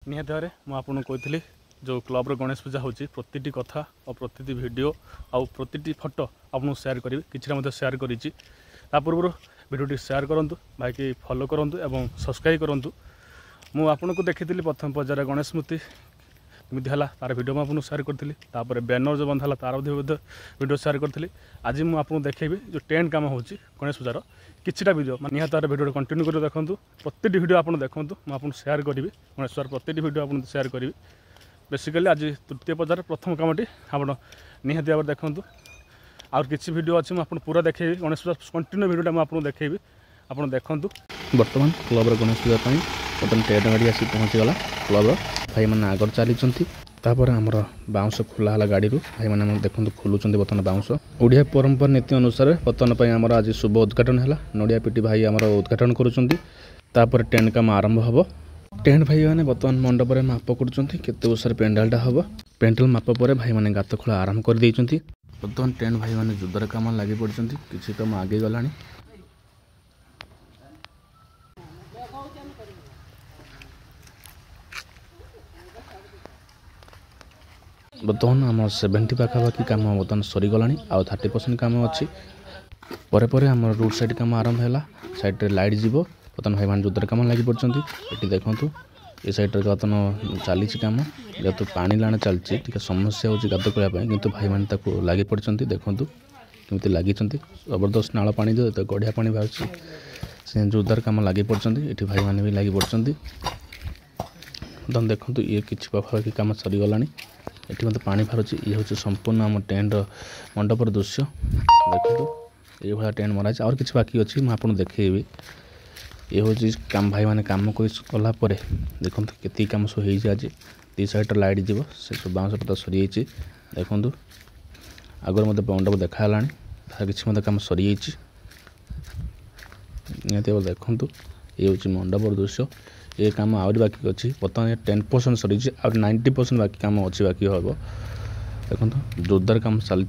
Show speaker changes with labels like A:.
A: निहाती भाव में मुझे कहती जो क्लब्र गणेश पूजा होची प्रति कथा और प्रति वीडियो आउ प्रति फोटो आपको शेयर करी कि शेयर करी पूर्व वीडियो शेयर करूँ भाई कि फॉलो करूँ और सब्सक्राइब करूँ मुझे देखी प्रथम पर्यायर गणेश मूर्ति केमती है तार वीडियो मुझे शेयर करी बैनर जो बंधा तार वीडियो शेयर करी आज मुझे देखेबी जो टेंट काम हो गणेश पूजार किछिटा वीडियो निहाती तार वीडियो कंटिन्यू कर देखूँ प्रति वीडियो आप देखूँ मुझे शेयर करी गणेश पूजार प्रति वीडियो आप शेयर करी बेसिकली आज तृतीय पर्यायर प्रथम कमटी आप निहाती भाव देखूँ आउ किसी वीडियो अच्छी मुझे पूरा देखेबी गणेश पूजा कंटिन्यू वीडियो मुझे देखेबी आप देखूँ बर्तमान क्लब्र गणेश पूजा बर्तमान टेंट गाड़ी आसी पहुँचीगला क्लब्र भाई मैंने आगर चली आमर बाउंश खोला है गाड़ी भाई मैंने देखो खोलुंट बर्तमान बाउंश ओडिया परंपरा नीति अनुसार बर्तमान आमर आज शुभ उद्घाटन है नड़िया पिटी भाई आमर उद्घाटन करुँच टेंट काम आरंभ हम टेंट भाई मैंने बर्तमान मंडप में माप करते वर्षर पेंडालटा हम पेंडाल माप पर भाई मैंने गात खोला आरंभ कर बर्तमान टेंट भाई मैंने जोरदार काम लगी पड़ते किसी कम आगे गला बर्तमान आम 70 पाखापाखि कम बर्तमान सरीगला आउ 30% कम अच्छी पर आम रोड साइड कम आरंभ है साइड लाइट जीव बर्तमान भाई मैंने जोरदार कम लगी पड़ते ये देखूँ ये सैड बर्तमान चली कम जेहतु पानी लाण चलती समस्या हो गाद करने कितु भाई मैंने लगी पड़ते देखूँ केमती लगी जबरदस्त नाल पानी जो गढ़िया पानी बाहर से जोरदार कम लगी पड़ते ये भाई मैंने भी लगी पड़ते बर्तमान देखूँ ये किसी पाखापाखि कम सरीगला ये मतलब पानी बाहर ये हूँ संपूर्ण आम टेंट मंडपर दृश्य देखो ये भाया टेंट मरा और किसी बाकी अच्छी मुझे देखेबी ये हूँ काम भाई मैंने कम कलापर देखो के कम सब हो आज दी साइड लाइट जीव से सब बाउंस पता सरी देखूँ आगर मत मंडप देखाला किसी मत कम सरी निहती देखूँ ये हूँ मंडपर दृश्य ये काम आहरी बाकी अच्छी बर्तमान 10% सरी और 90% बाकी काम अच्छी बाकी हम देखो जोरदार काम चली